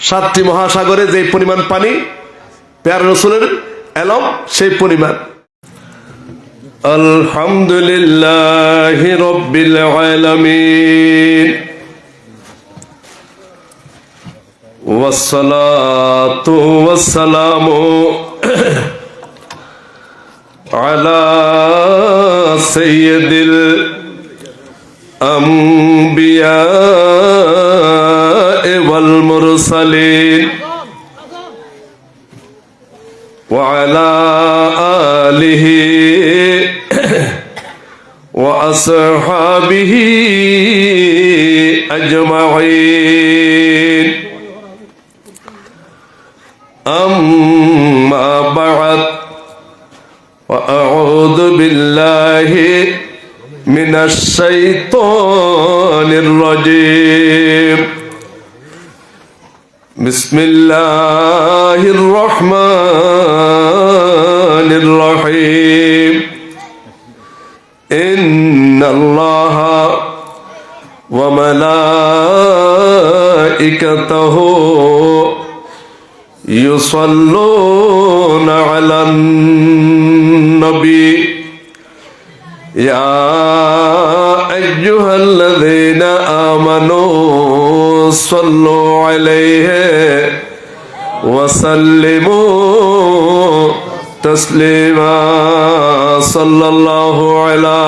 সাতটি মহাসাগরে যে পরিমাণ পানি, প্যারা রাসূলের এলম সেই পরিমাণ। আলহামদুলিল্লাহি রাব্বিল আলামিন ওয়াসসালাতু ওয়াসসালামু আলা সাইয়্যিদিল আম্বিয়া ওয়াল মুরসালিন ওয়া আলা আলিহি ওয়া আসহাবিহি আজমাইন। أما بعد وأعوذ بالله من الشيطان الرجيم. بسم الله الرحمن الرحيم. إن الله وملائكته يصلون على النبي يا أيها الذين آمنوا صلوا عليه وسلموا تسليما. صلى الله على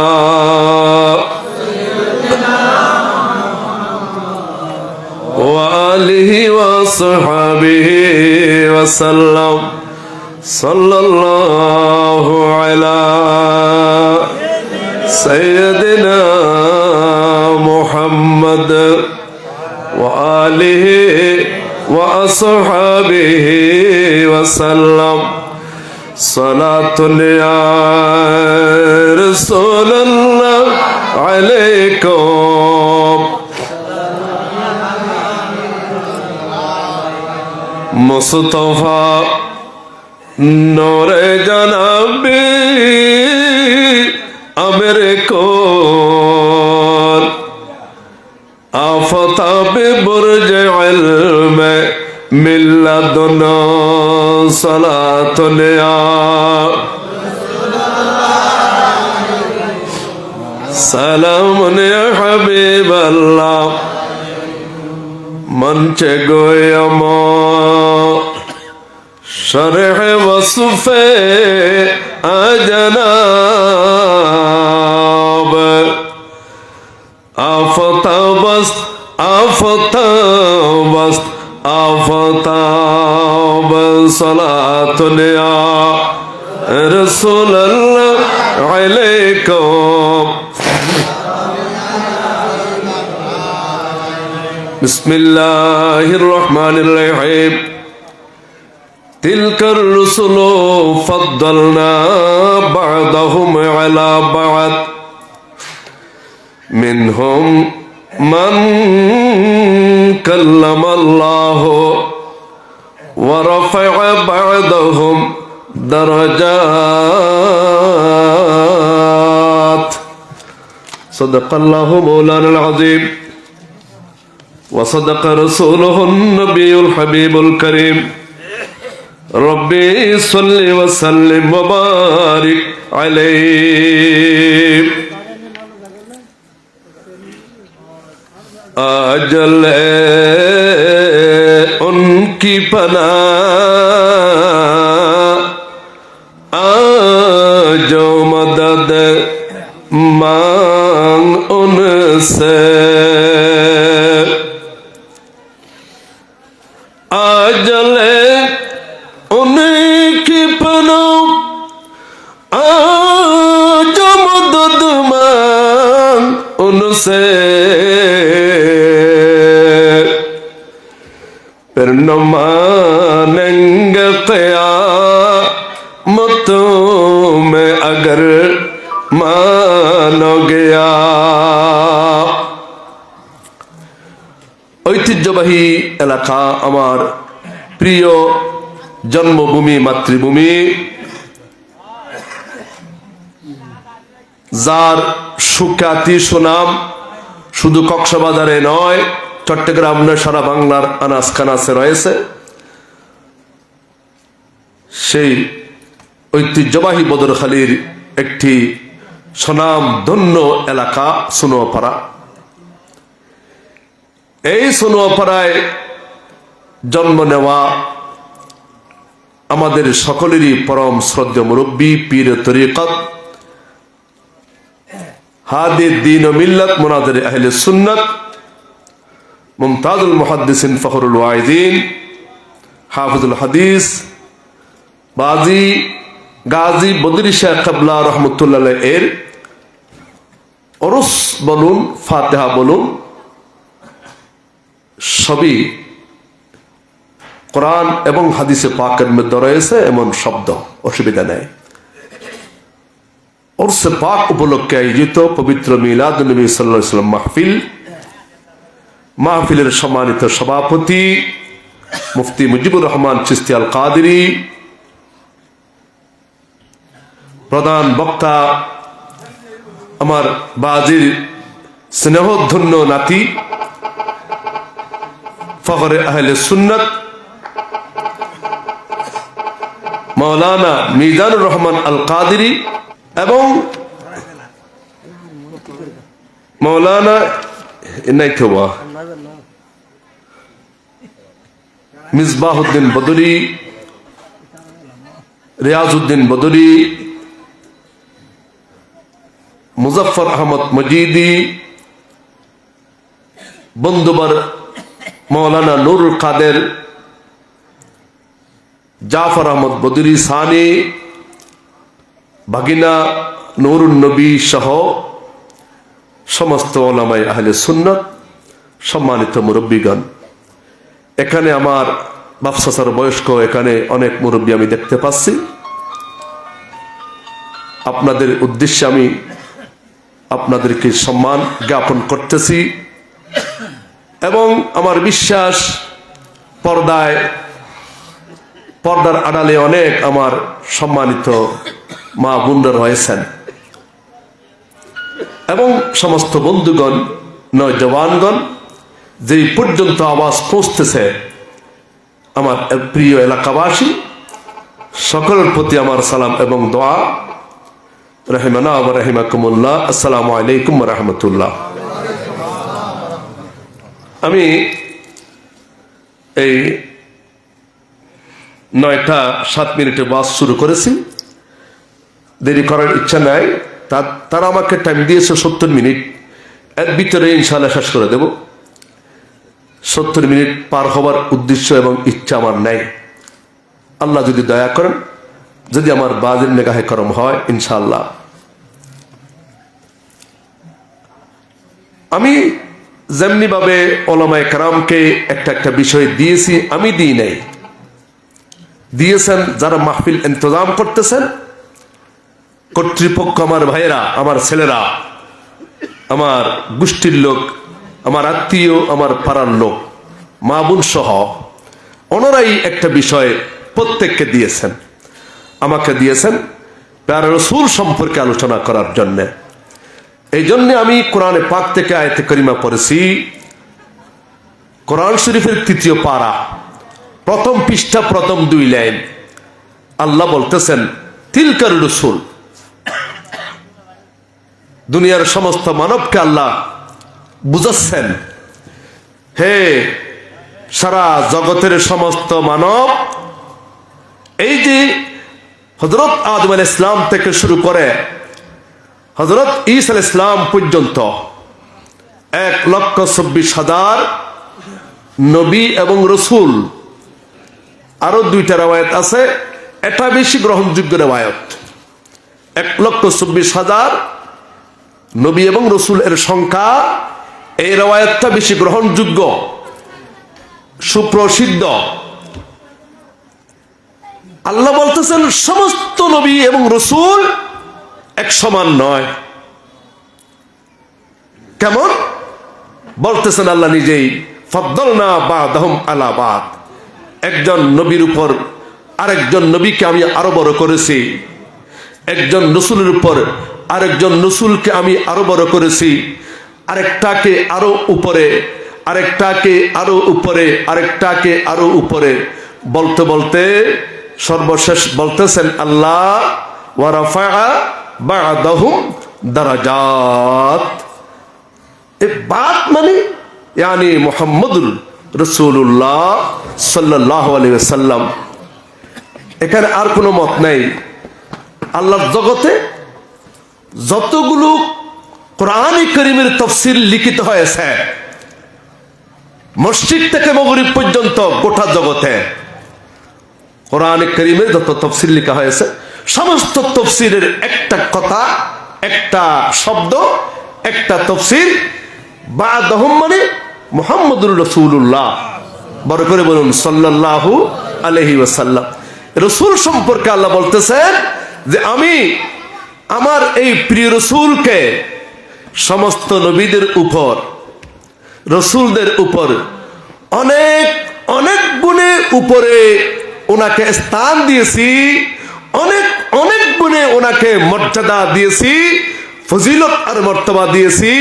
وآله وصحبه وسلم. صلى الله على سيدنا محمد وآله وأصحابه وسلم. صلاة يا رسول الله عليكم মুস্তাফা নূরে জানাবি আমের কোন আফতাবে বুরজ ইলমে মিল্লাদুন সালাতুন ইয়া সালামুন ইয়া হাবিবাল্লাহ মঞ্চে গোয়ম শরহ ওয়াসফে আজনাব আফতাবস আফতাবস আফতাব সালাতুন ইয়া রাসূলুল্লাহ আলাইকুম. بسم الله الرحمن الرحيم. تلك الرسل فضلنا بعضهم على بعض منهم من كلم الله ورفع بعضهم درجات. صدق الله مولانا العظيم وصدق رسوله النبي الحبيب الكريم. ربي صل وسلم وبارك عليه. अजल उनकी पनाह आजो मदद मांग उनसे. अजल उनकी पनाह आजो मदद मांग उनसे. फिर न मानेंगे क़यामतों में अगर मानो गया. ঐতিহ্যবাহী এলাকা, আমার প্রিয় জন্মভূমি, মাতৃভূমি, যার সুখ্যাতি সুনাম শুধু কক্সবাজারে নয় চট্টগ্রাম নয় সারা বাংলার আনাস কানাসে রয়েছে সেই ঐতিহ্যবাহী বদরখালীর একটি স্বনামধন্য এলাকা সোনোয়াপাড়া। এই সোনোয়াপাড়ায় জন্ম নেওয়া আমাদের সকলেরই পরম শ্রদ্ধেয় মুরব্বী পীর তরিকত হাদি দ্বীন ও মিল্লাত মুনাজির আহলে সুন্নাত মুমতাজুল মুহাদ্দিসিন ফখরুল ওয়াইদিন হাফিজুল হাদিস গাজী বদরি শাহ কিবলা রাহমাতুল্লাহ এর ওরস বলুন, ফাতিহা বলুন, সবই কোরআন এবং হাদিসে পাকের মধ্যে রয়েছে এমন শব্দ, অসুবিধা নেই। ওরসে পাক উপলক্ষে আয়োজিত পবিত্র মিলাদ নবী সাল্লাল্লাহু আলাইহি ওয়াসাল্লাম মাহফিলের সম্মানিত সভাপতি মুফতি মুজিবুর রহমান চিশতি আল কাদেরী, প্রধান বক্তা আমার বাজির স্নেহধন্য নাতি ফখরে আহলে সুন্নাত মাওলানা মিজানুর রহমান আল কাদেরী এবং মাওলানা মিসবাহুদ্দিন বদরি, রিয়াজউদ্দিন বদরি, মুজফর আহমদ মজিদি, বন্ধুবর মৌলানা নুরুল কাদের, জাফর আহমদ বদরি সানি, ভাগিনা নুরুন নবী সহ সমস্ত ওলামায়ে আহলে সুন্নাত, সম্মানিত মুরব্বীগণ, এখানে আমার বাপসাসার বয়স্ক এখানে অনেক মুরব্বী আমি দেখতে পাচ্ছি। আপনাদের উদ্দেশ্যে আমি আপনাদেরকে সম্মান জ্ঞাপন করতেছি এবং আমার বিশ্বাস পর্দার আড়ালে অনেক আমার সম্মানিত মা বোনরা রয়েছেন এবং সমস্ত বন্ধুগণ, নয়জওয়ানগণ, যেই পর্যন্ত আওয়াজ পৌঁছতেছে আমার প্রিয় এলাকাবাসী সকলের প্রতি আমার সালাম এবং দোয়া। রহিমানা ওয়া রাহিমাকুমুল্লাহ। আসসালামু আলাইকুম ওয়া রাহমাতুল্লাহ। আমি এই 9:07 ওয়াজ শুরু করেছি, দেরি করার ইচ্ছা নাই। তারা আমাকে টাইম দিয়েছে 70 মিনিট, এর ভিতরে ইনশাআল্লাহ শেষ করে দেব। 70 মিনিট পার হবার উদ্দেশ্য এবং ইচ্ছা আমার নাই। আল্লাহ যদি দয়া করেন, যদি আমার বাজের নেগাহে করম হয় ইনশাআল্লাহ। আমি যেমনি ভাবে ওলামায়ে কেরামকে একটা বিষয় দিয়েছি, আমি দিই নাই, দিয়েছেন যারা মাহফিল ইন্তজাম করতেছেন, কর্তৃপক্ষ, আমার ভাইয়েরা, আমার ছেলেরা, আমার গোষ্ঠীর লোক, আমার আত্মীয়, আমার পাড়ার লোক, মা বোন সহ ওনারাই একটা বিষয় প্রত্যেককে দিয়েছেন। আমাকে দিয়েছেন প্যারা রাসূল সম্পর্কে আলোচনা করার জন্য। এই জন্য আমি কোরআনে পাক থেকে আয়াতে কারিমা পড়েছি। কোরআন শরীফের 3য় পারা, প্রথম পৃষ্ঠা, প্রথম 2 লাইন। আল্লাহ বলতেছেন তিলকার রাসূল। দুনিয়ার সমস্ত মানবকে আল্লাহ বুঝাচ্ছেন, হে সারা জগতের সমস্ত মানব, এই যে হযরত আদম আলাইহিস সালাম থেকে শুরু করে হযরত ঈসা আলাইহিস সালাম পর্যন্ত 1,24,000 নবী এবং রসুল। আরো 2টা রওয়ায়াত আছে, এটা বেশি গ্রহণযোগ্য রওয়ায়াত। 1,24,000 নবী এবং রসুল এর সংখ্যা, এই রওয়ায়াতটা বেশি গ্রহণযোগ্য, সুপ্রসিদ্ধ। আল্লাহ বলতেছেন সমস্ত নবী এবং রসুল এক সমান নয়। কেমন বলতেছেন আল্লাহ নিজেই, ফাদ্দালনা বা'দাহুম আলা বা'দ। একজন নবীর উপর আরেকজন নবীকে আমি আরো বড় করেছি, একজন রসুলের উপর আরেকজন রসুলকে আমি আরো বড় করেছি, আরেকটাকে আরো উপরে আরেকটাকে আরো উপরে, আরেকটাকে আরো উপরে, বলতে বলতে সর্বশেষ বলতেছেন আল্লাহ ওয়া রাফা'a বা'দাহুম দারাজাত। এ বাত মানে ইয়ানি মুহাম্মদুর রাসূলুল্লাহ সাল্লাল্লাহু আলাইহি ওয়াসাল্লাম। এখানে আর কোনো মত নাই। আল্লাহর জগতে যতগুলো কোরআন কারীমের তাফসীর লিখিত হয়েছে, মসজিদ থেকে মাগরিব পর্যন্ত গোটা জগতে কোরআন কারীমের যত তাফসীর লেখা হয়েছে, সমস্ত তাফসীরের একটা কথা, একটা শব্দ, একটা তাফসীর বা'দাহুম মানে মুহাম্মদুর রাসূলুল্লাহ। বড় করে বলুন সাল্লাল্লাহু আলাইহি ওয়াসাল্লাম। রাসূল সম্পর্কে আল্লাহ বলতেছেন যে আমি আমার এই প্রিয় রাসূলকে সমস্ত নবীদের উপর, রাসূলদের উপর অনেক অনেক গুণে উপরে ওনাকে স্থান দিয়েছি, অনেক অনেক গুণে ওনাকে মর্যাদা দিয়েছি, ফজিলত আর মর্তবা দিয়েছি,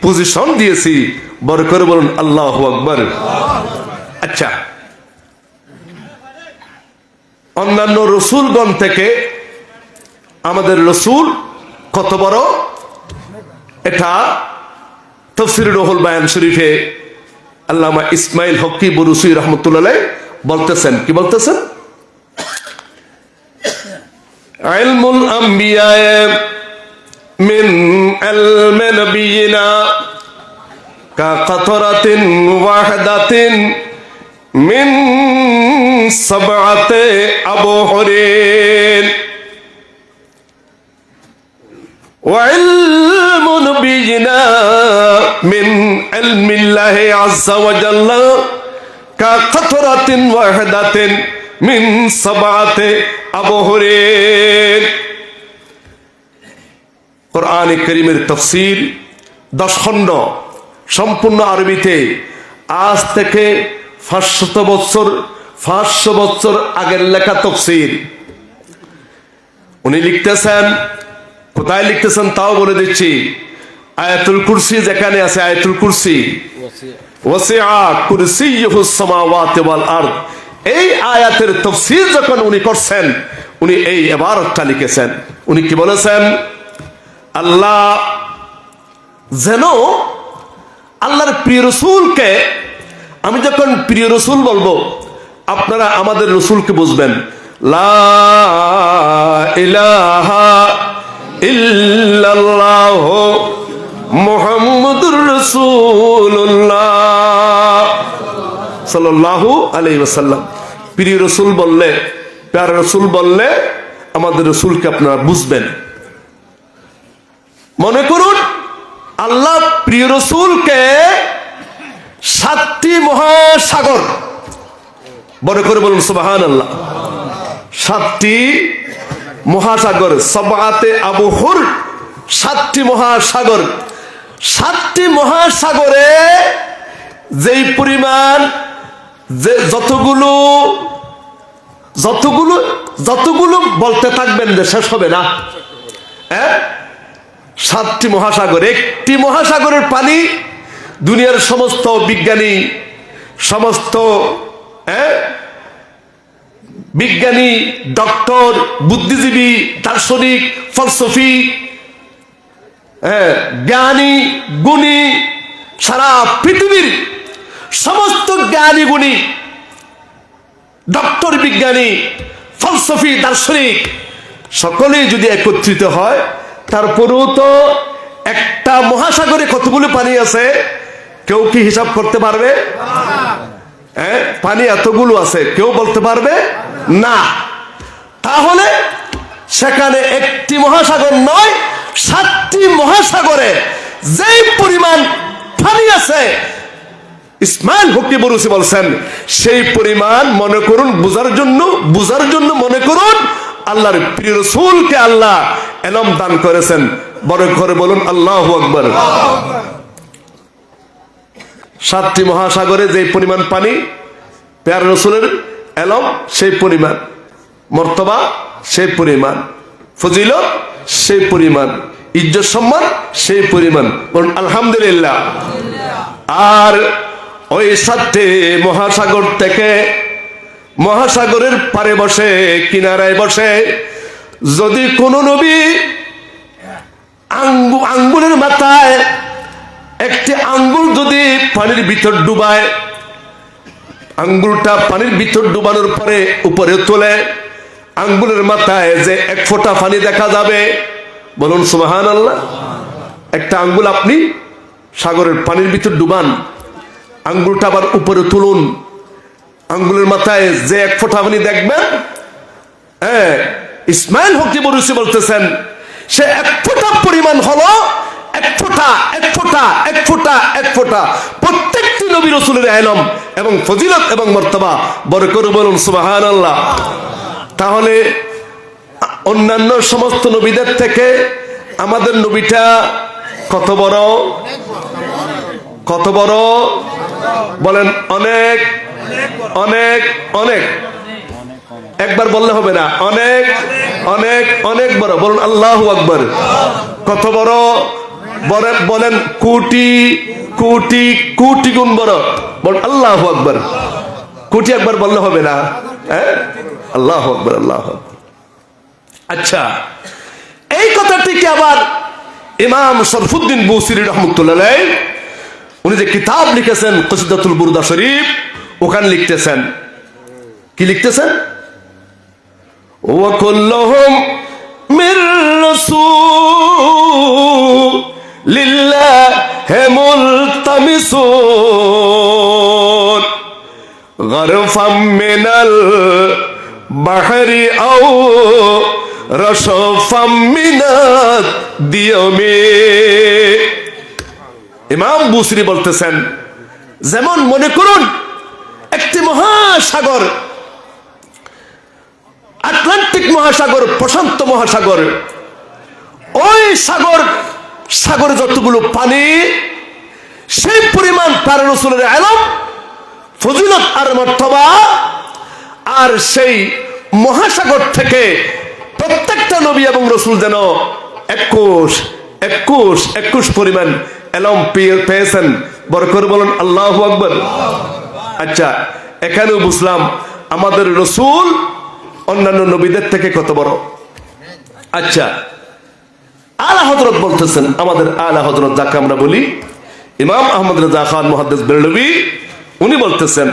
পজিশন দিয়েছি। বড় করে বলুন আল্লাহু আকবার। আচ্ছা, অন্যান্য রসুলগণ থেকে আমাদের রসুল কত বড়, এটা তাফসীর রুহুল বায়ান শরীফে আল্লামা ইসমাইল হকি বুরুসি রাহমাতুল্লাহ আলাইহি বলতেছেন, কি বলতেছেন? ইলমুল আম্বিয়া মিন ইলমি নবিয়িনা কা কাতরাতিন ওয়াহদাতিন মিন সাবআতি আবহুরিন ওয়া ইলমু নবিয়িনা মিন ইলমিল্লাহি আযজা ওয়া জাল্লা কা কাতরাতিন ওয়াহদাতিন মিন সাবআতি আবহুরিন। কোরআন কারীমের তাফসীর 10 খণ্ড, সম্পূর্ণ আরবিতে, আজ থেকে 500 বছর আগের লেখা তাফসীর। উনি লিখতেছেন, কোথায় লিখতেছেন তাও বলে দিচ্ছি। আয়াতুল কুরসি যেখানে আছে, আয়াতুল কুরসি ওয়াসিআ কুরসিয়ুহুস সামাওয়াতি ওয়াল আরদ, এই আয়াতের তাফসীর যখন উনি করছেন, উনি এই ইবারতটা লিখেছেন। উনি কি বলেছেন? আল্লাহ যেন আল্লাহর প্রিয় রসুলকে, আমি যখন প্রিয় রসুল বলবো আপনারা আমাদের রসুলকে বুঝবেন, লা ইলাহা ইল্লাল্লাহ মুহাম্মাদুর রাসূলুল্লাহ সাল্লাল্লাহু আলাইহি ওয়াসাল্লাম। প্রিয় রসুল বললে, প্যারা রসুল বললে আমাদের রসুলকে আপনারা বুঝবেন। মনে করুন আল্লাহ প্রিয় রসুলকে 7টি মহাসাগর, বড় করে বলুন সুবহানাল্লাহ, 7টি মহাসাগর, সাবআতে আবহুর, 7টি মহাসাগর, 7টি মহাসাগরে যেই পরিমাণ, যে যতগুলো যতগুলো যতগুলো বলতে থাকবেন যে শেষ হবে না। 7টি মহাসাগর, একটি মহাসাগরের পানি দুনিয়ার সমস্ত বিজ্ঞানী, সমস্ত বিজ্ঞানী, ডক্টর, বুদ্ধিজীবী, দার্শনিক, ফলসফি, জ্ঞানী গুণী, সারা পৃথিবীর সমস্ত জ্ঞানী গুণী, ডক্টর, বিজ্ঞানী, ফলসফি, দার্শনিক সকলেই যদি একত্রিত হয়, তারপরেও তো একটা মহাসাগরে কতগুলো পানি আছে কেউ কি হিসাব করতে পারবে? পানি এতগুলো আছে কেউ বলতে পারবে না। তাহলে সেখানে একটি মহাসাগর নয়, 7টি মহাসাগরে যেই পরিমাণ পানি আছে, ইসমাইল হকি বুরুসি বলছেন, সেই পরিমাণ মনে করুন বুঝার জন্য মনে করুন আল্লাহর প্রিয় রাসূলকে আল্লাহ ইলম দান করেছেন। বড় করে বলুন আল্লাহু আকবার। 7টি মহাসাগরে যে পরিমাণ পানি, প্যারা রাসূলের ইলম সেই পরিমাণ, মর্তবা সেই পরিমাণ, ফজিলত সেই পরিমাণ, ইজ্জত সম্মান সেই পরিমাণ। বলুন আলহামদুলিল্লাহ। আর ওই 7টি মহাসাগর থেকে মহাসাগরের পারে বসে, কিনারায় বসে যদি কোনো নবী আঙ্গুলের মাথায় একটি আঙ্গুল যদি পানির ভিতর ডুবায়, আঙ্গুলটা পানির ভিতর ডুবানোর পরে উপরে তোলে, আঙ্গুলের মাথায় যে 1 ফোঁটা পানি দেখা যাবে। বলুন সুবহানাল্লাহ। একটা আঙ্গুল আপনি সাগরের পানির ভিতর ডুবান, আঙ্গুলটা আবার উপরে তুলুন, আঙ্গুলের মাথায় যে 1 ফোঁটা পানি দেখবেন, হ্যাঁ, ইসমাইল হকি বরুসি বলতেছেন সে 1 ফোঁটা পরিমাণ হলো 1 ফোঁটা 1 ফোঁটা 1 ফোঁটা 1 ফোঁটা প্রত্যেকটি নবী রাসূলের ইলম এবং ফজিলত এবং মর্তবা বড় করে বলুন সুবহানাল্লাহ। তাহলে অন্যান্য সমস্ত নবীদের থেকে আমাদের নবীটা কত বড়? কত বড় বলেন? অনেক অনেক অনেক। একবার বললে হবে না, অনেক অনেক অনেক বড়। বলুন আল্লাহু আকবার। কত বড় বলেন? কোটি কোটি কোটি গুণ বড়। বলুন আল্লাহু আকবার। কোটি একবার বললে হবে না, হ্যাঁ? আল্লাহু আকবার, আল্লাহু আকবার। আচ্ছা, এই কথাটিকে আবার ইমাম শরফুদ্দীন বুসিরি রাহমাতুল্লাহ আলাইহি উনি যে কিতাব লিখেছেন কসিদাতুল বুরদা শরীফ, ওখানে লিখতেছেন, কি লিখতেছেন? ওয়া কুল্লুহুম মির রাসূলিল্লাহি মুলতামিসুন গরফাম মিনাল বাহরি আও রাশফাম মিনাত দিয়ামি। ইমাম বুসরি বলতেছেন, যেমন মনে করুন একটি মহাসাগর, আটলান্টিক মহাসাগর, প্রশান্ত মহাসাগর, ওই সাগরে যতগুলো পানি, সেই পরিমাণ তার রাসূলের ইলম, ফজিলত আর মর্তবা, আর সেই মহাসাগর থেকে প্রত্যেকটা নবী এবং রাসূল যেন 21 পরিমাণ ইলম পেয়েছেন। বড় করে বলুন আল্লাহু আকবার। আচ্ছা, এখানেও বুঝলাম আমাদের রাসূল অন্যান্য নবীদের থেকে কত বড়। আচ্ছা, আলা হযরত বলতেছেন, আমাদের আলা হযরত যাকে আমরা বলি ইমাম আহমদ রেজা খান মুহাদ্দিস বেরলভী, উনি বলতেছেন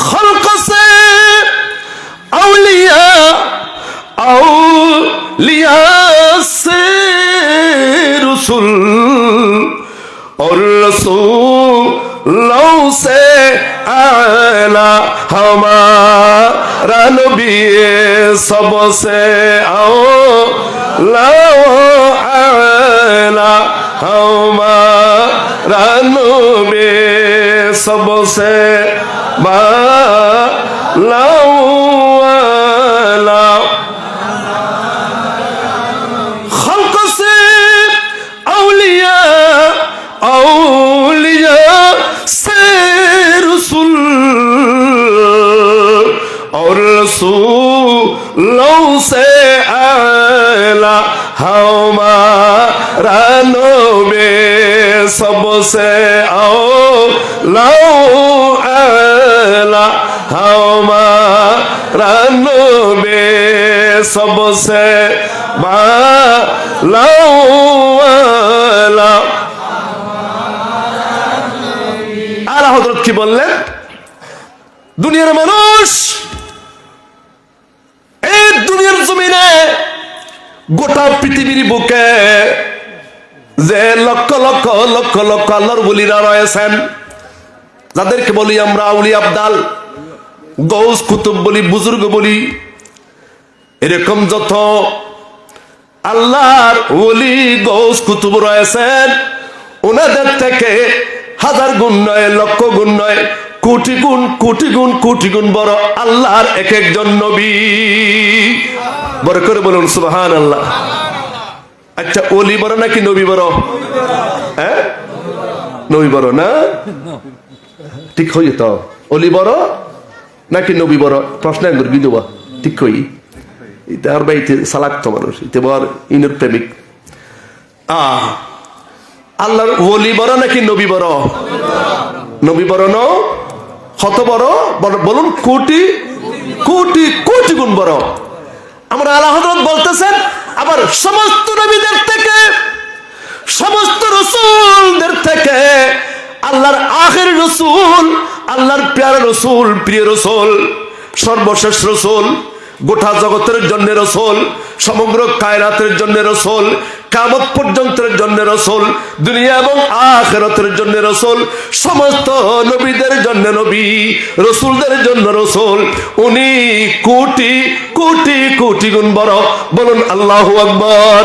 খলক সে আউলিয়া से रसूल और रसूलों से आला हमारा नबी सबसे आला हमारा नबी सबसे आला रसूलों से आला हमारा नबी सबसे आला हमारा नबी सबसे आला। आला हजरत की বললেন, দুনিয়ার মানুষ এই দুনিয়ার জমিনে গোটা পৃথিবীর বুকে যে লক্ষ লক্ষ লক্ষ লক্ষ আল্লাহর ওলিরা রয়েছেন, যাদেরকে বলি আমরা আউলিয়া আবদাল, গৌস কুতুব বলি, বুজুর্গ বলি, এরকম যত আল্লাহর ওলি গৌস কুতুব রয়েছেন, ওনাদের থেকে হাজার গুণ নয়, লক্ষ গুণ নয়, কোটি গুণ কোটি গুণ কোটি গুণ বড় আল্লাহর এক একজন নবী। বড় করে বলুন সুবহানাল্লাহ। আচ্ছা, ওলি বড় নাকি নবী বড়? হ্যাঁ, নবী বড় না? ঠিক হই তো, ওলি বড় নাকি নবী বড়? প্রশ্ন একবার বিধবা ঠিক হই। তার বাইতে সালাক তো মানুষ, ইতে বড় ইনের প্রেমিক। আল্লাহর ওলি বড় নাকি নবী বড়? নবী বড় ন কত বড় বলুন? কোটি কোটি কোটি গুণ বড়। আমরা আলা হযরত বলতেছেন আবার সমস্ত নবীদের থেকে, সমস্ত রাসূলদের থেকে আল্লাহর আখির রাসূল, আল্লাহর প্যারা রাসূল, প্রিয় রাসূল, সর্বশেষ রাসূল, গোটা জগতের জন্য রাসূল, সমগ্র কায়নাতের জন্য রাসূল, কিয়ামত পর্যন্তের জন্য রাসূল, দুনিয়া এবং আখিরাতের জন্য রাসূল, সমস্ত নবীদের জন্য নবী, রাসূলদের জন্য রাসূল। উনি কোটি কোটি কোটি গুণ বড়। বলুন আল্লাহু আকবার।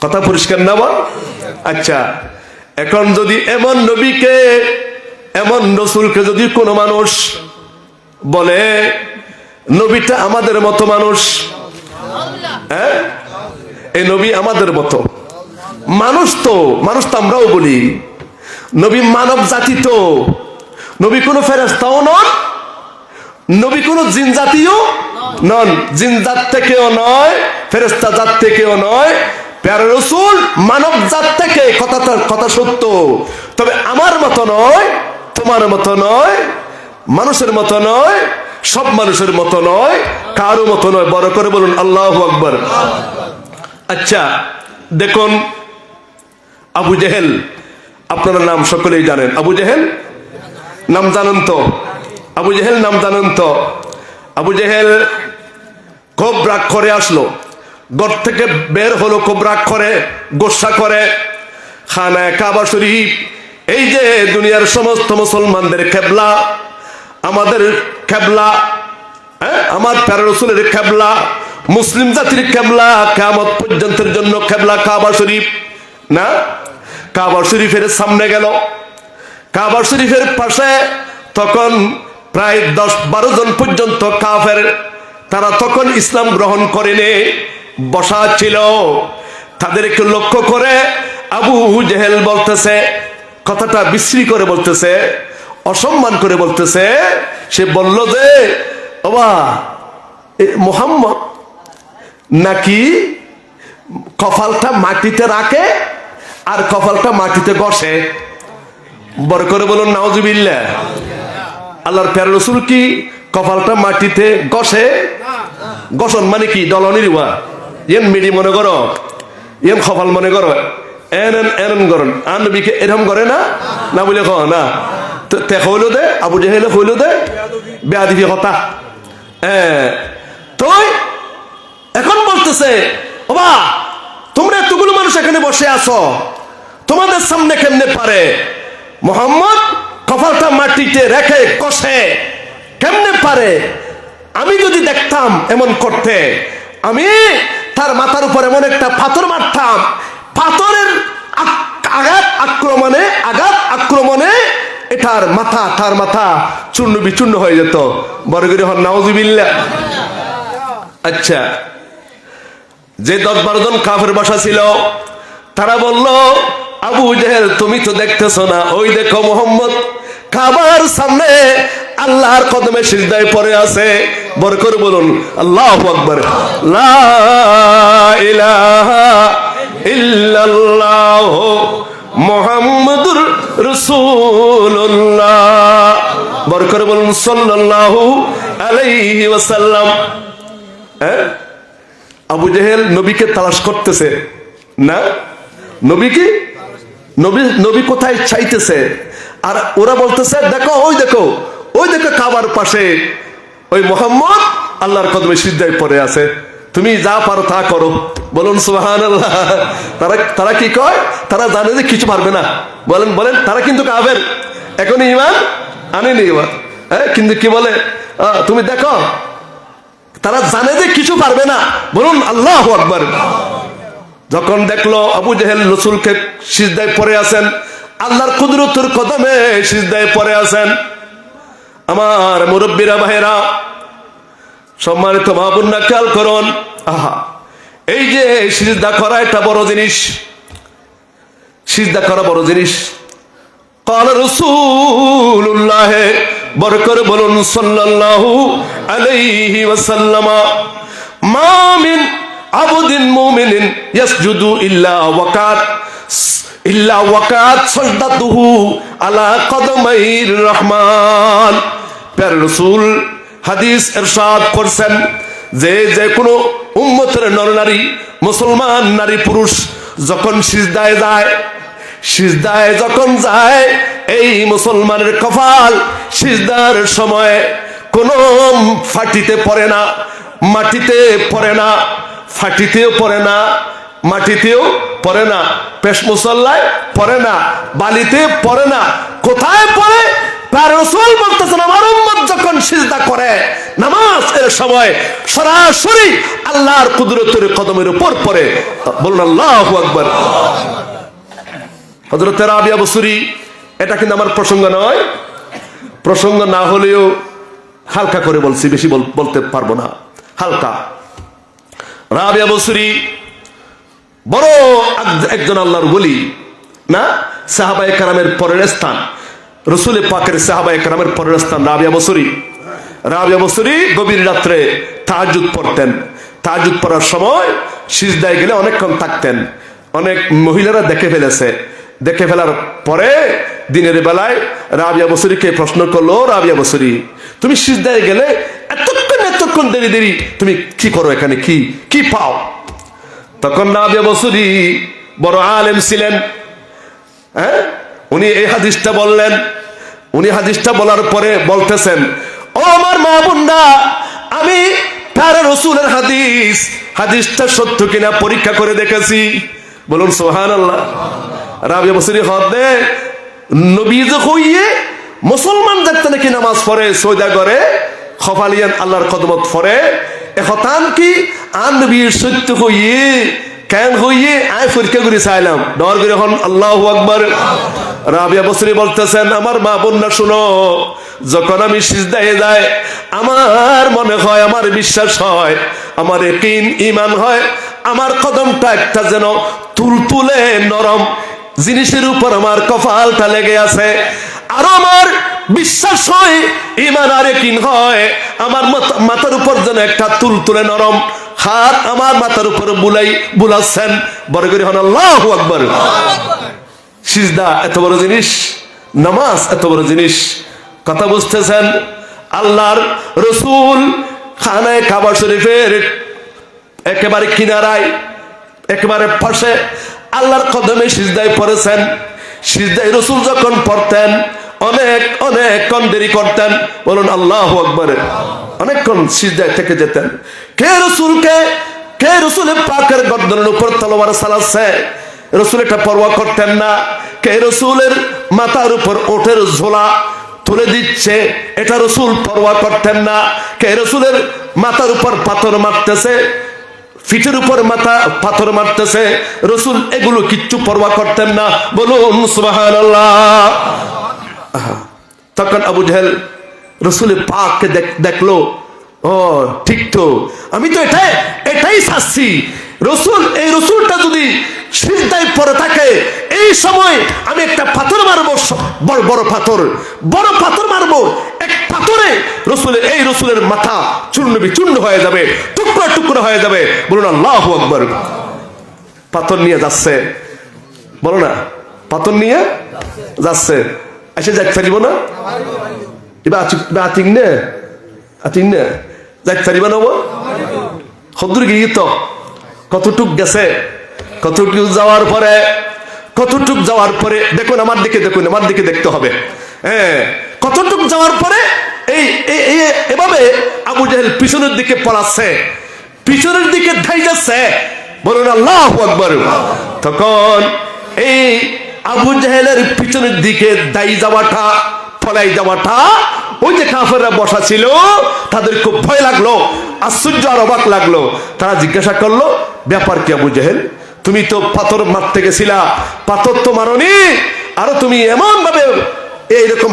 কথা পরিষ্কার না বল? আচ্ছা, এখন যদি এমন নবীকে, এমন রাসূলকে যদি কোনো মানুষ বলে নবীটা আমাদের মতো মানুষ, হ্যাঁ, এই নবী আমাদের মতো মানুষ, তো মানুষ তো আমরাও বলি, নবী মানব জাতি তো, নবী কোনো ফেরেশতাও নন, নবী কোনো জিন জাতিও নন, জিন জাত থেকেও নয়, ফেরেশতা জাত থেকেও নয়, প্যারা রাসূল মানব জাত থেকে। কথা সত্য, তবে আমার মতো নয়, তোমার মতো নয়, মানুষের মতো নয়, সব মানুষের মতো নয়, কারো মতো নয়। বড় করে বলুন আল্লাহু আকবার। আচ্ছা দেখুন, আবু জেহেল, আপনারা নাম সকলেই জানেন। আবু জেহেল নাম জানেন তো? আবু জেহেল নাম জানেন তো? আবু জেহেল খুব রাগ করে আসলো, ঘর থেকে বের হলো খুব রাগ করে, গোসা করে। খানায়ে কাবা শরীফ, এই যে দুনিয়ার সমস্ত মুসলমানদের কিবলা, আমাদের কিবলা, হ্যাঁ, আমার প্যারা রাসূলের কিবলা, মুসলিম জাতির কিবলা, কিয়ামত পর্যন্তের জন্য কিবলা কাবা শরীফ না? কাবা শরীফের সামনে গেল, কাবা শরীফের পাশে তখন প্রায় 10-12 জন পর্যন্ত কাফের, তারা তখন ইসলাম গ্রহণ করেনি, বসা ছিল। তাদেরকে লক্ষ্য করে আবু জেহেল বলতেছে, কথাটা বিশ্রী করে বলতেছে, অসম্মান করে বলতেছে। সে বলল যে বাবা, মুহাম্মদ নাকি কপালটা মাটিতে রাখে আর কপালটা মাটিতে বসে। বড় করে বলুন নাউজুবিল্লাহ। আল্লাহর প্যারা রাসূল কি কপালটা মাটিতে গসে? গসন মানে কি? দলনির ওয়া ইয়েন মিডি মনে করো, ইয়েন কপাল মনে করো, এন এন করেন। আর নবীকে এরকম করে না, না বলে ক না তে হইল দে, আবু জেহেল হইল দে বেয়াদিফি কথা। তো এখন বলতেছে বাবা, তোমরা এতগুলো মানুষ এখানে বসে আছো, তোমাদের সামনে কেমনে পারে মুহাম্মদ কপালটা মাটিতে রেখে কষে? কেমনে পারে? আমি যদি দেখতাম এমন করতে, আমি তার মাথার উপর এমন একটা পাথর মারতাম, পাথরের আঘাত আক্রমণে এটার মাথা, তার মাথা চূর্ণ বিচূর্ণ হয়ে যেত। বড় করে হন নাউজুবিল্লাহ। আচ্ছা, যে 10-12 জন কাফের বসা ছিল, তারা বলল আবু জেহেল তুমি তো দেখতেছো না, ওই দেখো মুহাম্মদ কাবার সামনে আল্লাহর কদমে সিজদায় পড়ে আছে। বড় করে বলুন আল্লাহু আকবার। লা ইলাহা ইল্লাল্লাহ মুহাম্মাদুর রাসূলুল্লাহ। বড় করে বলুন সাল্লাল্লাহু আলাইহি ওয়াসাল্লাম। আবু জেহেল নবীকে তালাশ করতেছে না, নবী কোথায় চাইতেছে, আর ওরা বলতেছে দেখো ওই দেখো কাবার পাশে ওই মুহাম্মদ আল্লাহর কদমে সিজদায় পড়ে আছে, তুমি যা পারো তা করো। বলুন সুবহানাল্লাহ। তারা কি কয়? তারা জানে যে কিছু পারবে না। বলেন তারা কিন্তু কাফের, এখন ঈমান আনেনি। কিন্তু কি বলে, তুমি দেখো, তারা জানে যে কিছু পারবে না। বলুন আল্লাহু আকবার। যখন দেখলো আবু জেহেল রাসূলকে সিজদায় পড়ে আছেন, আল্লাহর কুদরতের কদমে সিজদায় পড়ে আছেন, আমার মুরব্বীরা ভাইরা, সম্মানিত মা বোনরা খেয়াল করুন। আহা, এই যে সিজদা করা এটা বড় জিনিস, সিজদা করা বড় জিনিস। قال رسول الله বড় করে বলুন সাল্লাল্লাহু আলাইহি ওয়াসাল্লাম, মা মিন আবদিন মুমিনিন ইয়াসজুদু ইল্লা ওয়াকাত ইল্লা ওয়াকাত সাজদাতুহু আলা কদমাইর রহমান। প্যার রাসূল হাদিস ইরশাদ করছেন যে যে কোনো উম্মতের নরনারী মুসলমান নারী পুরুষ যখন সিজদায় যায়, সিজদায় যখন যায়, এই মুসলমানের কপাল সিজদার সময় কোনো ফাটিতে পড়ে না, মাটিতে পড়ে না, ফাটিতেও পড়ে না, মাটিতেও পড়ে না, পেশ মুসল্লায় পড়ে না, বালিতে পড়ে না। কোথায় পড়ে? রাসূল বলতেছেন আমার উম্মত যখন সিজদা করে নামাজ এর সময় সরাসরি আল্লাহর কুদরতের কদমের উপর পড়ে। বলুন আল্লাহু আকবার। হযরত রাবিয়া বসরি, এটা কিন্তু আমার প্রসঙ্গ নয়, প্রসঙ্গ না হলেও হালকা করে বলছি, বেশি বলতে পারবো না, হালকা। রাবিয়া বসরি বড় একজন আল্লাহর ওলি না, সাহাবায়ে কেরামের পরের স্থান, রাসূল পাকের সাহাবায়ে কেরামের পরের স্থান রাবিয়া বসরি। রাবিয়া বসরি গভীর রাত্রে তাহাজ্জুদ পড়তেন। তাহাজ্জুদ পড়ার সময় সিজদায় গেলে অনেকক্ষণ থাকতেন। অনেক মহিলারা দেখে ফেলেছে। দেখে ফেলার পরে দিনের বেলায় রাবিয়া বসরিকে প্রশ্ন করলো, রাবিয়া বসরি তুমি সিজদায় গেলে এতক্ষণ দেরি দেরি তুমি কি করো, এখানে কি কি পাও? তখন রাবিয়া বসরি বড় আলেম ছিলেন, হ্যাঁ, উনি এই হাদিসটা বললেন। উনি হাদিসটা বলার পরে বলতেছেন, ও আমার মা বোনরা, আমি তার রাসূলের হাদিস, হাদিসটা সত্য কিনা পরীক্ষা করে দেখেছি। বলুন সুবহানাল্লাহ। রাবিয়া বসরি হদে নবী যে কইয়ে মুসলমান দেখতে নাকি নামাজ পড়ে সজদা করে খফালিয়ান আল্লাহর কদমত পড়ে, এখন কি আন নবীর সত্য কইয়ে কেন হইয়ে আয় পরীক্ষা করে চাইলাম, ডর করে হন আল্লাহু আকবার। রাবিয়া বসরি বলতেছেন, আমার মা বোনরা শুনো, যখন আমি সিজদায় যাই আমার মনে হয়, আমার বিশ্বাস হয়, আমার ইয়াকিন ঈমান হয়, আমার কদমটা একটা যেন তুলতুলে নরম জিনিসের উপর আমার কপালটা লেগে আছে। আর আমার বিশ্বাস হয়, ঈমান আর ইয়াকিন হয়, আমার মাথার উপর যেন একটা তুলতুলে নরম হাত আমার মাথার উপর বুলাচ্ছেন। বড় করে হন আল্লাহু আকবার। সিজদা এত বড় জিনিস, নামাজ এত বড় জিনিস, কথা বুঝতেছেন? আল্লাহর রাসূল খানায়ে কাবা শরীফের একেবারে কিনারায়, একেবারে পাশে আল্লাহর কদমে সিজদায় পড়েছেন। সিজদায় রাসূল যখন পড়তেন অনেকক্ষণ দেরি করতেন। বলুন আল্লাহু আকবার। অনেকক্ষণ সিজদায় থেকে যেতেন। কে রাসূলের পাকের গর্দনের উপর তলোয়ার চালাচ্ছে, রাসূল এটা পরোয়া করতেন না। কে রাসূলের মাথার উপর ওটের ঝোলা তুলে দিচ্ছে, এটা রাসূল পরোয়া করতেন না। কে রাসূলের মাথার উপর পাথর মারতেছে, ফিটের উপর মাথা পাথর মারতেছে, রাসূল এগুলো কিচ্ছু পরোয়া করতেন না। বলুন সুবহানাল্লাহ। তখন আবু জেহেল রাসূলের পাককে দেখলো, ও ঠিক তো, আমি তো এটাই চাচ্ছি, এই রাসূলটা যদি সিজদায় পড়ে থাকে এই সময় আমি একটা পাথর মারবো, বড় পাথর মারবো, এক পাথরে এই রাসূলের মাথা চূর্ণ বিচূর্ণ হয়ে যাবে, টুকরা টুকরা হয়ে যাবে। বলুন আল্লাহু আকবার। পাথর নিয়ে যাচ্ছে, বলো না, পাথর নিয়ে যাচ্ছে, এসে যাক ফেরিব না, এবার আতিং নে যাক ফেরিব না, কতদূর গিয়ে তো কতটুক গেছে, কতটুক যাওয়ার পরে দেখুন আমার দিকে দেখতে হবে। হ্যাঁ, কতটুক যাওয়ার পরে এভাবে আবু জেহেল পিছনের দিকে পলাচ্ছে, পিছনের দিকে ধাই যাচ্ছে। বলুন আল্লাহু আকবার। তখন এই আবু জেহেলের পিছনের দিকে দাই যাওয়াটা, পলাই যাওয়াটা, ওই যে কাফেররা বসা ছিল তাদের খুব ভয় লাগলো, আশ্চর্য আর অবাক লাগলো। তারা জিজ্ঞাসা করলো, ব্যাপার কি আবু জেহেল, তুমি তো পাথর মারতে গেছিলা, পাথর তো মারনি, আরো তুমি এমন ভাবে এইরকম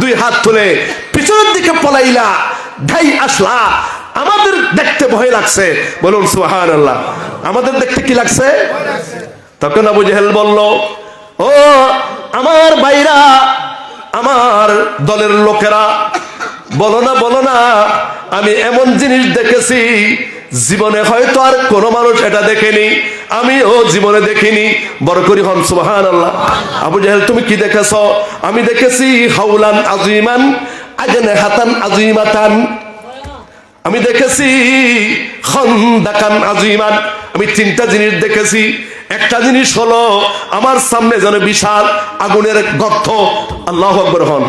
দুই হাত তুলে পিছনের দিকে পলাইলা, ধাই আসলা, আমাদের দেখতে ভয় লাগছে। বলুন সুবহানাল্লাহ। আমাদের দেখতে কি লাগছে? তখন আবু জেহেল বলল, ও আমার ভাইরা, আমার দলের লোকেরা, বলো না, আমি এমন জিনিস দেখেছি জীবনে হয়তো আর কোনো মানুষ এটা দেখেনি। আমিও জীবনে দেখিনি। বড় করি হন সুবহানাল্লাহ। আবু জাহেল তুমি কি দেখেছ? আমি দেখেছি হাউলান আজিমান আজনাহাতান আজিমাতান, আমি দেখেছি খন্দাকান আজিমান। আমি তিনটা জিনিস দেখেছি। একটা জিনিস হলো আমার সামনে যেন বিশাল আগুনের গর্ত। আল্লাহু আকবার হন।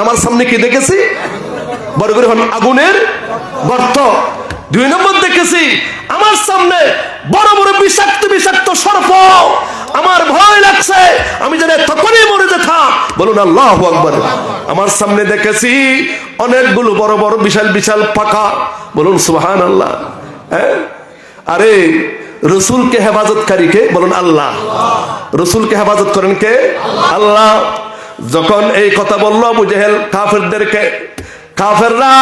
আমার সামনে কি দেখেছি? বড় করে হন, আগুনের গর্ত। 2 নম্বর দেখেছি আমার সামনে বড় বড় বিষাক্ত বিষাক্ত সর্প। আমার ভয় লাগছে, আমি যেন তখনই মরে যেতাম। বলুন আল্লাহু আকবার। আমার সামনে দেখেছি অনেকগুলো বড় বড় বিশাল বিশাল পাখা। বলুন সুবহানাল্লাহ। আরে রসুলকে হেফাজতকারী কে? বলুন আল্লাহ। রসুলকে হেফাজত করেন কে? আল্লাহ। যখন এই কথা বলল আবু জেহেল কাফেরদেরকে, কাফেররা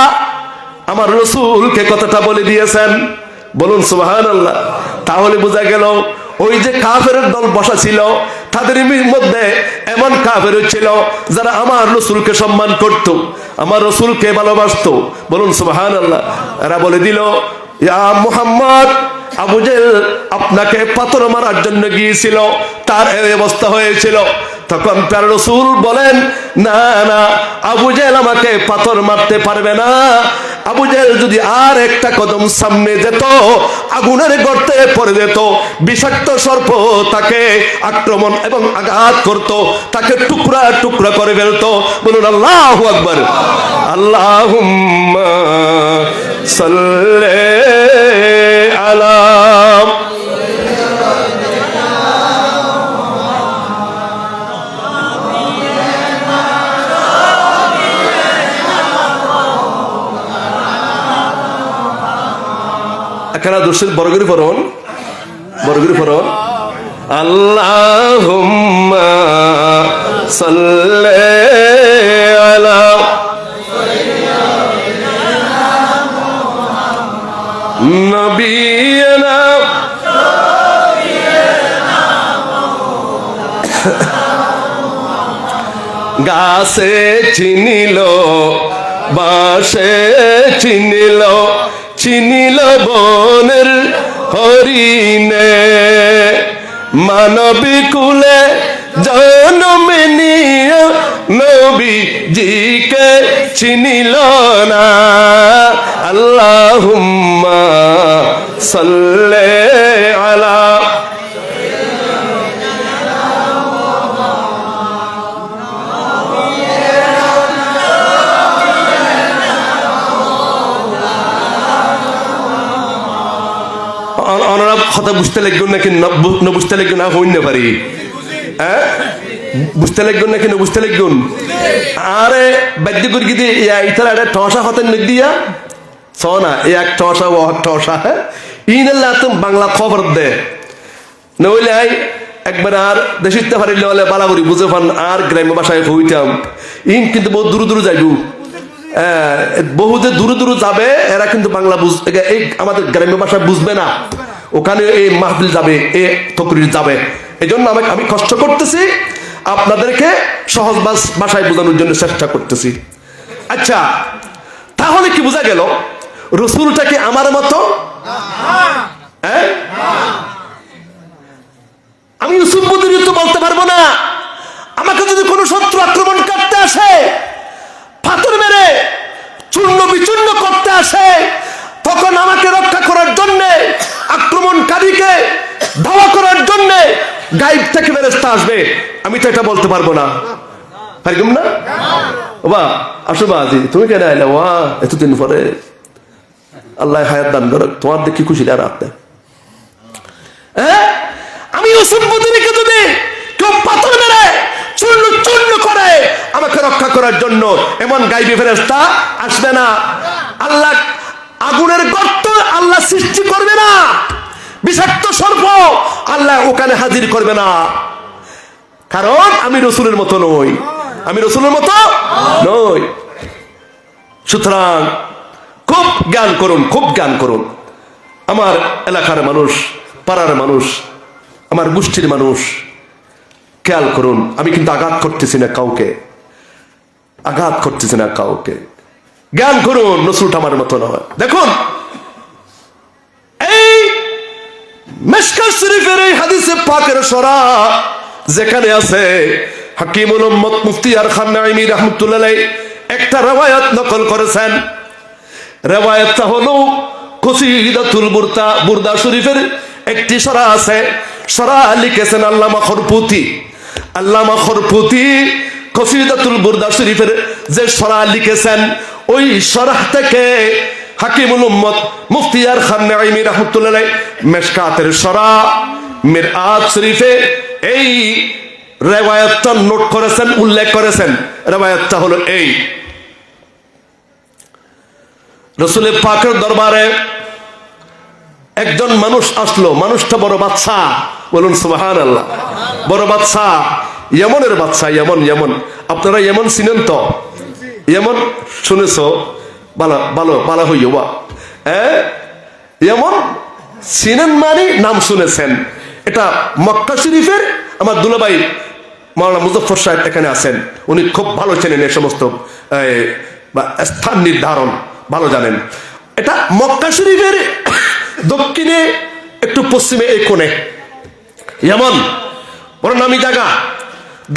আমার রসুলকে কথাটা বলে দিয়েছেন। বলুন সুবহানাল্লাহ। তাহলে বোঝা গেল ওই যে কাফেরের দল বসা ছিল তাদের মধ্যে এমন কাফের ছিল যারা আমার রসুলকে সম্মান করত, আমার রসুলকে ভালোবাসতো। বলুন সুবহানাল্লাহ। এরা বলে দিল, ইয়া মুহাম্মদ, আবু জেহেল আপনাকে পাথর মারার জন্য গিয়েছিল, তার এই অবস্থা হয়েছিল। তখন তার রসুল বলেন, না না, আবু জেহেল আমাকে পাথর মারতে পারবে না। আবু জেহেল যদি আর একটা কদম সামনে যেত, আগুনের গর্তে পড়ে যেত, বিষাক্ত সর্প তাকে আক্রমণ এবং আঘাত করত, তাকে টুকরা টুকরা করে ফেলতো। বলুন আল্লাহু আকবার। আল্লাহুম্মা সাল্লি আলা এখানে দোষের বড়গিরি ফরন, বড়গিরি ফরন। আল্লাহুম্মা সাল্লি আলা নবিয়িনা গাছে চিনিল, বাঁশে চিনিল, চিনিল বনের হরিণে, মানবী কুলে জন্ম নিয়ে নবীজিকে চিনিল না। আল্লাহুম্মা সাল্লি আলা অনারা কথা বুঝতে লাগবেন নাকি না বুঝতে লাগবেন না হইতে পারি? হ্যাঁ, বুঝতে লাগবেন নাকি না বুঝতে লাগবেন? আরে বাদ্য করি কি ইতার একটা ঠসা হতেন দিয়া সনা এক ঠসা ও ঠসা। হ্যাঁ, ইনাল্লাহ তুমি বাংলা খবর দে নইলে আই একবার আর দেশিতে পারিলে হলে বালাবরি বুঝে পান আর গ্রাম্য ভাষায় হইতাম। ইন কিন্তু বহু দূর দূর যাইব, বহু যে দূরে দূরে যাবে, এরা কিন্তু বাংলা এই আমাদের গ্রাম্য ভাষা বুঝবে না। ওখানে এই মাহফিল যাবে, এ তকরির যাবে। এই জন্য আমি কষ্ট করতেছি, আপনাদেরকে সহজ ভাষায় বোঝানোর জন্য চেষ্টা করতেছি। আচ্ছা, তাহলে কি বোঝা গেল? রসুলটা কি আমার মতো? হ্যাঁ, আমি ইউসুফ বদির তো বলতে পারবো না। আমাকে যদি কোনো শত্রু আক্রমণ করতে আসে, পাথর মেরে চূর্ণ বিচূর্ণ করতে আসে, তখন আমাকে রক্ষা করার জন্য, আক্রমণকারীকে ধাওয়া করার জন্য গায়েব থেকে ফেরেশতা আসবে। আমি তো এটা বলতে পারবো না, পারলাম না। বাবা আসো বাজি, তুমি কেন আইলা? ওয়া এতদিন পরে আল্লাহ হায়াত দান করো, তোমার দেখি খুশি আর আপনি। হ্যাঁ, আমি ইউসুফ বদিরকে যদি কেউ পাথর মেরে চূর্ণ চূর্ণ করে আমাকে রক্ষা করার জন্য, এমন গায়েবী ফেরেশতা আসবে না। আল্লাহ আগুনের গর্ত আল্লাহ সৃষ্টি করবে না, বিষাক্ত সর্প আল্লাহ ওখানে হাজির করবে না, কারণ আমি রসুলের মতো নই, আমি রসুলের মতো নই। সুতরাং খুব জ্ঞান করুন, খুব জ্ঞান করুন। আমার এলাকার মানুষ, পাড়ার মানুষ, আমার গোষ্ঠীর মানুষ, খেয়াল করুন। আমি কিন্তু আঘাত করতেছি না কাউকে, আঘাত করতেছি না কাউকে। জ্ঞান করুন, রসুলটা আমার মতো নয়। দেখুন, এই মিশকাত শরীফের এই হাদিসে পাকের সরা যেখানে আছে, হাকিমুল উম্মত মুফতি আর খান নাঈমি রাহমাতুল্লাহ আলাইহি একটা রওয়ায়াত নকল করেছেন। রওয়ায়াতটা হলো কসিদাতুল বুরদা শরীফের একটি সরা আছে, সরা লিখেছেন আল্লামা খরপুতি। আল্লামা খরপুতি কসিদাতুল বুরদা শরীফের যে সরা লিখেছেন, ওই সরাহ থেকে হাকিমুল উম্মত মুফতি আর খান নাঈমি রাহমাতুল্লাহ আলাইহি মিশকাতের সরা মিরআত শরীফে এই রওয়ায়াতটা নোট করেছেন, উল্লেখ করেছেন। রওয়ায়াতটা হলো এই, রাসূল পাকের দরবারে একজন মানুষ আসলো। মানুষটা বড় বাদশা, বলুন সুবহানাল্লাহ। বড় বাদশা, ইয়েমনের বাদশা। ইয়েমন, আপনারা ইয়েমন চিনেন তো? ইয়েমন শুনেছো? ভালো ভালো ভালো হইও বা ইয়েমন চিনেন মানে নাম শুনেছেন। এটা মক্কা শরীফের আমার দুলাভাই মাওলানা মুজফফর সাহেব এখানে আছেন, উনি খুব ভালো চেনেন এই সমস্ত স্থান নির্ধারণ ভালো জানেন। এটা মক্কা শরীফের দক্ষিণে একটু পশ্চিমে এই কোণে। ইয়েমন বড় নামি জায়গা,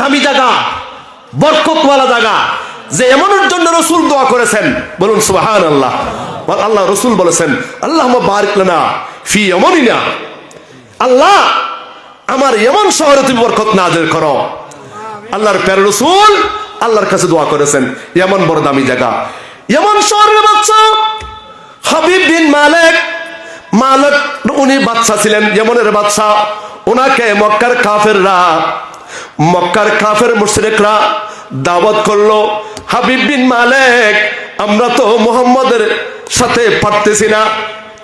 দামি জায়গা, বরকতওয়ালা জায়গা, যে এমনের জন্য রাসূল দোয়া করেছেন, বলুন সুবহানাল্লাহ। আল্লাহ রাসূল বলেছেন, আল্লাহুম্মা বারিক লানা ফি ইয়ামানিনা, আল্লাহ আমার ইয়েমন শহরে তুমি বরকত নাযিল করো। আল্লাহর প্যারা রাসূল আল্লাহর কাছে দোয়া করেছেন। ইয়েমন বড় দামি জায়গা। ইয়েমন শহরের বাদশা হাবিব বিন মালিক, উনি বাদশা ছিলেন, ইয়েমনের বাদশা। ওনাকে মক্কার কাফের মুশরিকরা দাওয়াত করলো, হাবিব বিন মালিক আমরা তো মুহাম্মদের সাথে পারতেছি না,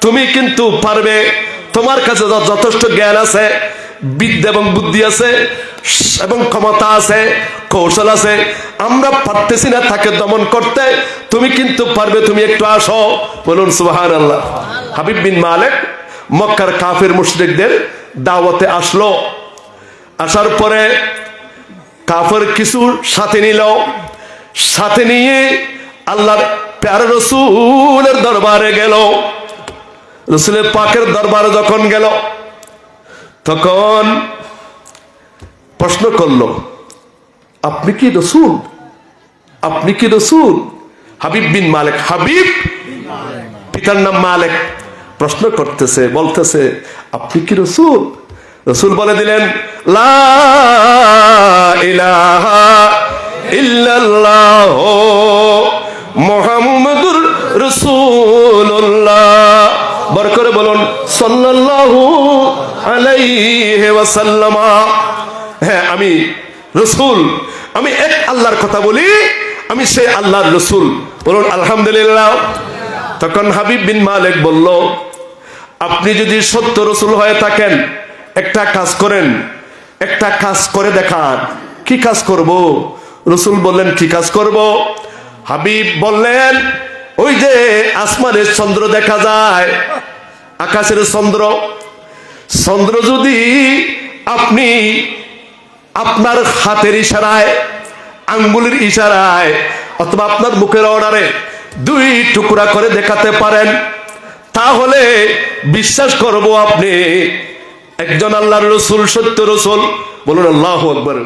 তুমি কিন্তু পারবে, তোমার কাছে যথেষ্ট জ্ঞান আছে, বিদ্যা এবং বুদ্ধি আছে এবং ক্ষমতা আছে, কৌশল আছে, আমরা পারতেছি না তাকে দমন করতে, তুমি কিন্তু পারবে, তুমি একটু আসো, বলুন সুবহানাল্লাহ। হাবিব বিন মালিক মক্কার কাফের মুশরিকদের দাওয়াতে আসলো। আসার পরে কাফের কিছু সাথে নিল, সাথে নিয়ে আল্লাহর প্যারা রাসূলের দরবারে গেল। রাসূলের পাকের দরবারে যখন গেল, তখন প্রশ্ন করলো, আপনি কি রাসূল? আপনি কি রাসূল? হাবিব বিন মালিক, হাবিব পিতার নাম মালিক, প্রশ্ন করতেছে, বলতেছে আপনি কি রাসূল? রাসূল বলে দিলেন, লা ইলাহা ইল্লাল্লাহ মুহাম্মাদুর রাসূলুল্লাহ। বড় করে বলুন সাল্লাল্লাহু আলাইহি ওয়াসাল্লাম। হ্যাঁ, আমি রাসূল, আমি এক আল্লাহর কথা বলি, আমি সেই আল্লাহর রাসূল, বলুন আলহামদুলিল্লাহ। তখন হাবিব বিন মালিক বলল, আপনি যদি সত্য রাসূল হয়ে থাকেন একটা কাজ করেন, একটা কাজ করে দেখান। কি কাজ করব? রাসূল বললেন, কি কাজ করব? হাবিব বললেন, ওই যে আসমানের চন্দ্র দেখা যায়, আকাশের চন্দ্র, চন্দ্র যদি আপনি আপনার হাতের ইশারায়, আঙ্গুলের ইশারায় অথবা আপনার মুখের অর্ডারে দুই টুকরা করে দেখাতে পারেন, তাহলে বিশ্বাস করব আপনি একজন আল্লাহর রাসূল, সত্য রাসূল, বলুন আল্লাহু আকবার।